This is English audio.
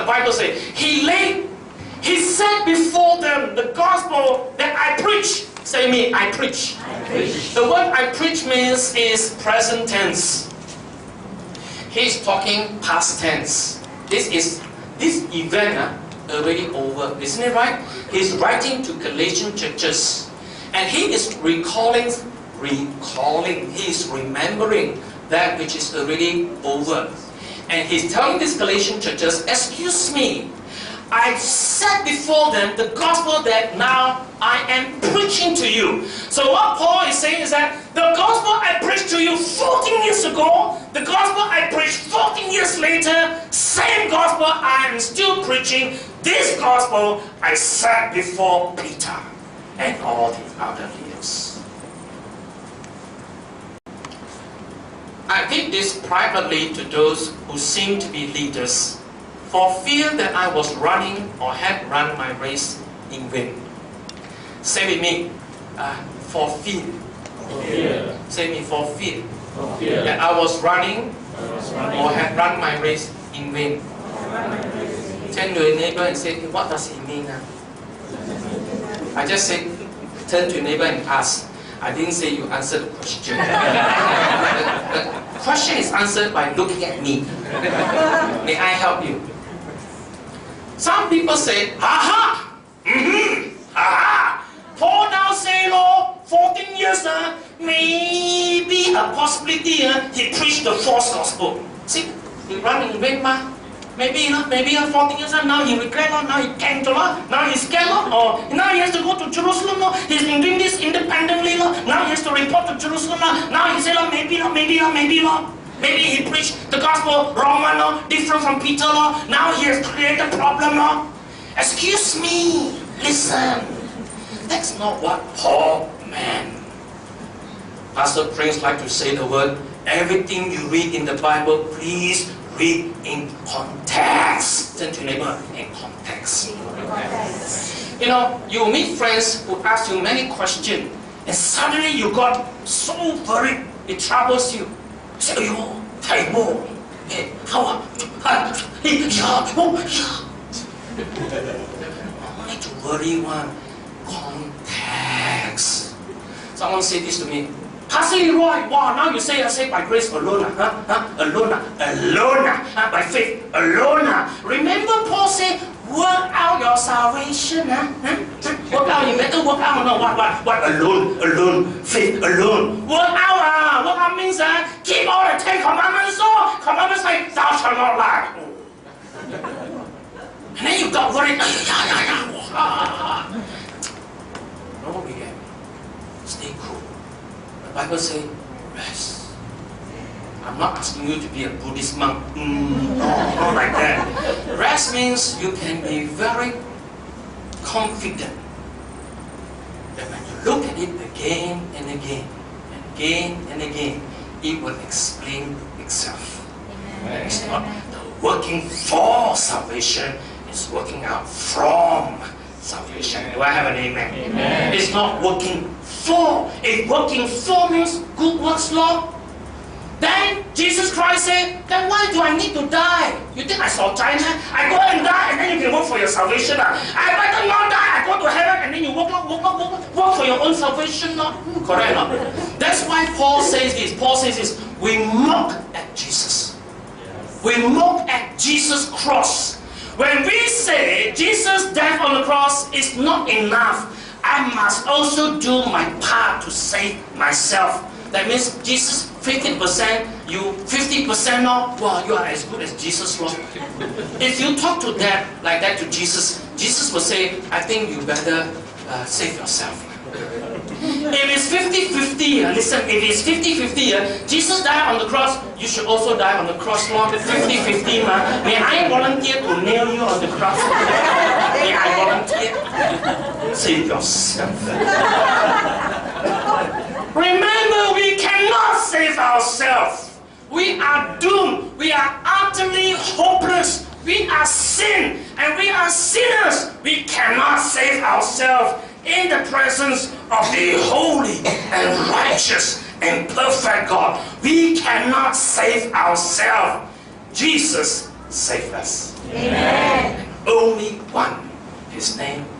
Bible says, He set before them the gospel that I preach. Say me, I preach. I preach. The word I preach means is present tense. He's talking past tense. This event already over, isn't it right? He's writing to Galatian churches, and he is recalling, he is remembering that which is already over. And he's telling these Galatian churches, excuse me, I set before them the gospel that now I am preaching to you. So what Paul is saying is that the gospel I preached to you 14 years ago, the gospel I preached 14 years later, same gospel I am still preaching, this gospel I set before Peter and all the other leaders. I did this privately to those who seem to be leaders, for fear that I was running or had run my race in vain. Say with me, for fear. Say with me, for fear. That I was running or had run my race in vain. Turn to your neighbor and say, what does it mean? I just said, turn to your neighbor and ask. I didn't say you answer the question. The question is answered by looking at me. May I help you? Some people say, aha, aha. Paul now say, Lord, 14 years, maybe a possibility he preached the false gospel. See, he ran in vain, maybe 14 years now he regret, now he came to Lord, now he's scared, or now he has to go to Jerusalem, he's been doing this independently, now he has to report to Jerusalem, now he said, maybe, maybe he preached the gospel wrong, different from Peter, now he has created a problem. Excuse me, listen, that's not what Paul meant. Pastor Prince like to say the word, everything you read in the Bible, please read in context. Turn to your neighbor, in context. You know, you meet friends who ask you many questions, and suddenly you got so worried, it troubles you. You say, hey, how no need to worry one. Context. Someone said this to me, Pastor Leroy, wow, now you say by grace alone, alone, by faith alone. Remember Paul said, work out your salvation, work out, you better work out, no, what, alone, faith alone. Work out means keep all the 10 commandments, commandments like, thou shalt not lie. And then you got worried, no, stay cool. The Bible says, rest. I'm not asking you to be a Buddhist monk. No, not like that. Rest means you can be very confident that when you look at it again and again, and again and again, it will explain itself. Amen. It's not the working for salvation, it's working out from salvation. Do I have an amen? Amen. It's not working for. If working for means good works, Lord, then Jesus Christ said, then why do I need to die? You think I saw China? I go and die and then you can work for your salvation. I better not die. I go to heaven and then you work for your own salvation. Correct? That's why Paul says this. Paul says this. We mock at Jesus. We mock at Jesus' cross. When we say Jesus' death on the cross is not enough, I must also do my part to save myself. That means Jesus 50%, you 50% not. Well, you are as good as Jesus, Lord. If you talk to that like that to Jesus, Jesus will say, I think you better save yourself. If it's 50-50, listen, if it's 50-50, Jesus died on the cross, you should also die on the cross, Lord. 50-50, may I volunteer to nail you on the cross? May I volunteer? Save yourself. Remember, we cannot save ourselves. We are doomed. We are utterly hopeless. We are sin, and we are sinners. We cannot save ourselves in the presence of the holy and righteous and perfect God. We cannot save ourselves. Jesus saved us. Amen. His name